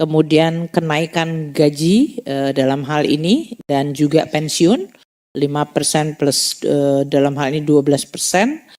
kemudian kenaikan gaji dalam hal ini dan juga pensiun 5% plus dalam hal ini 12%.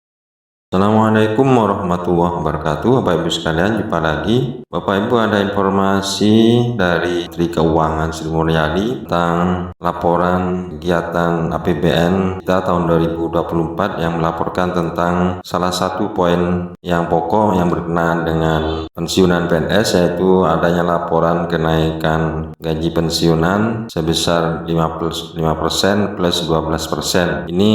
Assalamualaikum warahmatullahi wabarakatuh. Bapak Ibu sekalian, jumpa lagi. Bapak Ibu, ada informasi dari Menteri Keuangan Sri Mulyani tentang laporan kegiatan APBN kita tahun 2024 yang melaporkan tentang salah satu poin yang pokok yang berkenaan dengan pensiunan PNS, yaitu adanya laporan kenaikan gaji pensiunan sebesar 5% plus 12%. Ini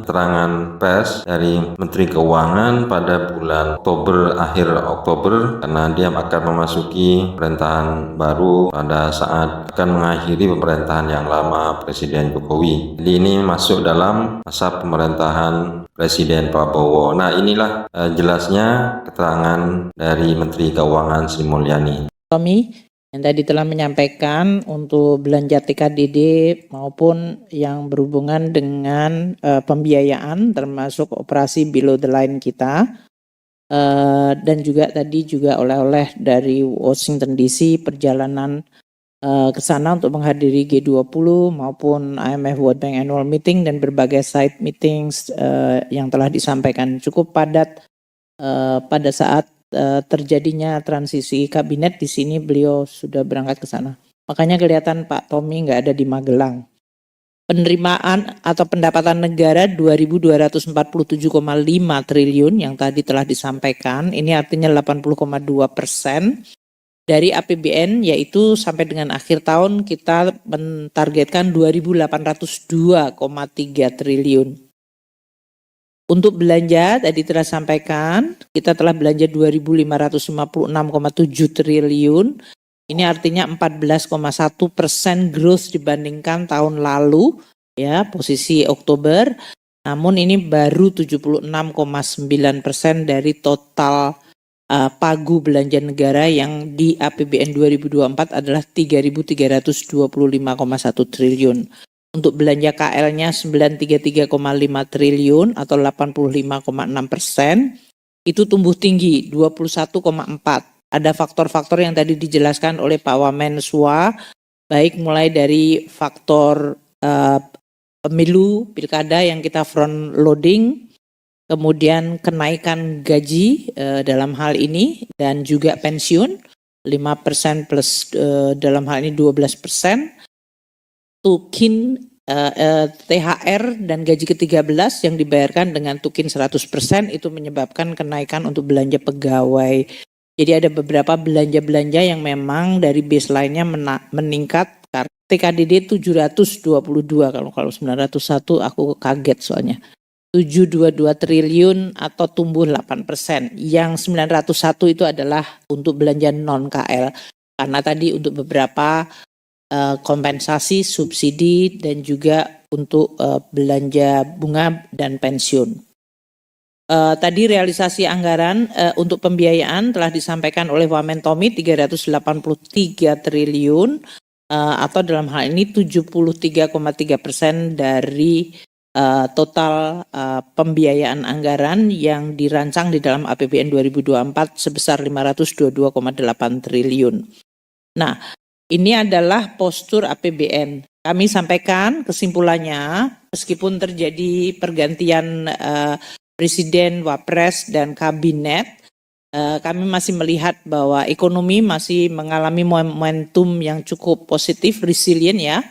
keterangan pers dari Menteri Keuangan pada bulan Oktober, akhir Oktober, karena dia akan memasuki pemerintahan baru pada saat akan mengakhiri pemerintahan yang lama Presiden Jokowi. Jadi ini masuk dalam masa pemerintahan Presiden Prabowo. Nah, inilah jelasnya keterangan dari Menteri Keuangan Sri Mulyani. Tommy yang tadi telah menyampaikan untuk belanja TKDD maupun yang berhubungan dengan pembiayaan termasuk operasi below the line kita, dan juga tadi juga oleh-oleh dari Washington DC, perjalanan ke sana untuk menghadiri G20 maupun IMF World Bank Annual Meeting dan berbagai side meetings yang telah disampaikan. Cukup padat pada saat terjadinya transisi kabinet. Di sini beliau sudah berangkat ke sana. Makanya kelihatan Pak Tommy nggak ada di Magelang. Penerimaan atau pendapatan negara 2.247,5 triliun yang tadi telah disampaikan. Ini artinya 80,2% dari APBN, yaitu sampai dengan akhir tahun kita mentargetkan 2.802,3 triliun. Untuk belanja, tadi telah sampaikan, kita telah belanja 2.556,7 triliun. Ini artinya 14,1% growth dibandingkan tahun lalu, ya, posisi Oktober. Namun ini baru 76,9% dari total pagu belanja negara yang di APBN 2024 adalah 3.325,1 triliun. Untuk belanja KL-nya 933,5 triliun atau 85,6%, itu tumbuh tinggi 21,4. Ada faktor-faktor yang tadi dijelaskan oleh Pak Wamenswa, baik mulai dari faktor pemilu, pilkada yang kita front loading, kemudian kenaikan gaji dalam hal ini dan juga pensiun 5% plus dalam hal ini 12%. Tukin THR dan gaji ke-13 yang dibayarkan dengan tukin 100% itu menyebabkan kenaikan untuk belanja pegawai. Jadi ada beberapa belanja-belanja yang memang dari baseline-nya meningkat. TKDD 722, kalau 901 aku kaget soalnya. 722 triliun atau tumbuh 8%. Yang 901 itu adalah untuk belanja non-KL. Karena tadi untuk beberapa kompensasi, subsidi, dan juga untuk belanja bunga dan pensiun. Tadi realisasi anggaran untuk pembiayaan telah disampaikan oleh Wamen Tommy 383 triliun atau dalam hal ini 73,3% dari total pembiayaan anggaran yang dirancang di dalam APBN 2024 sebesar 522,8 triliun. Nah, ini adalah postur APBN. Kami sampaikan kesimpulannya, meskipun terjadi pergantian Presiden, Wapres, dan Kabinet, kami masih melihat bahwa ekonomi masih mengalami momentum yang cukup positif, resilient ya.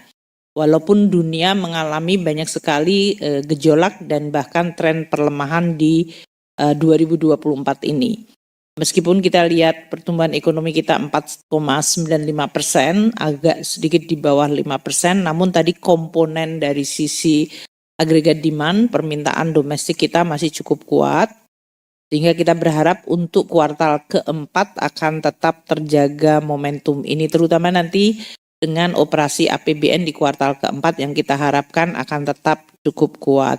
Walaupun dunia mengalami banyak sekali gejolak dan bahkan tren perlemahan di 2024 ini. Meskipun kita lihat pertumbuhan ekonomi kita 4,95%, agak sedikit di bawah 5%, namun tadi komponen dari sisi agregat demand, permintaan domestik kita masih cukup kuat, sehingga kita berharap untuk kuartal keempat akan tetap terjaga momentum ini, terutama nanti dengan operasi APBN di kuartal keempat yang kita harapkan akan tetap cukup kuat.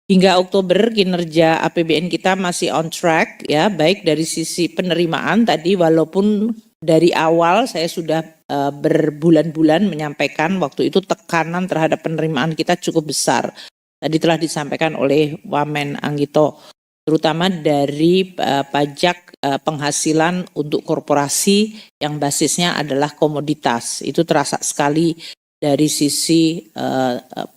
Hingga Oktober kinerja APBN kita masih on track ya, baik dari sisi penerimaan tadi, walaupun dari awal saya sudah berbulan-bulan menyampaikan waktu itu tekanan terhadap penerimaan kita cukup besar. Tadi telah disampaikan oleh Wamen Anggito. terutama dari pajak penghasilan untuk korporasi yang basisnya adalah komoditas. Itu terasa sekali dari sisi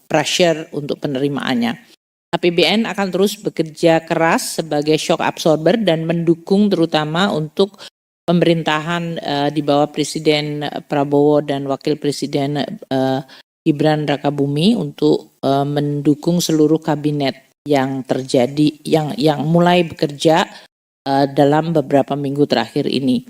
pressure untuk penerimaannya. APBN akan terus bekerja keras sebagai shock absorber dan mendukung terutama untuk pemerintahan di bawah Presiden Prabowo dan Wakil Presiden Gibran Rakabumi untuk mendukung seluruh kabinet yang terjadi, yang mulai bekerja dalam beberapa minggu terakhir ini.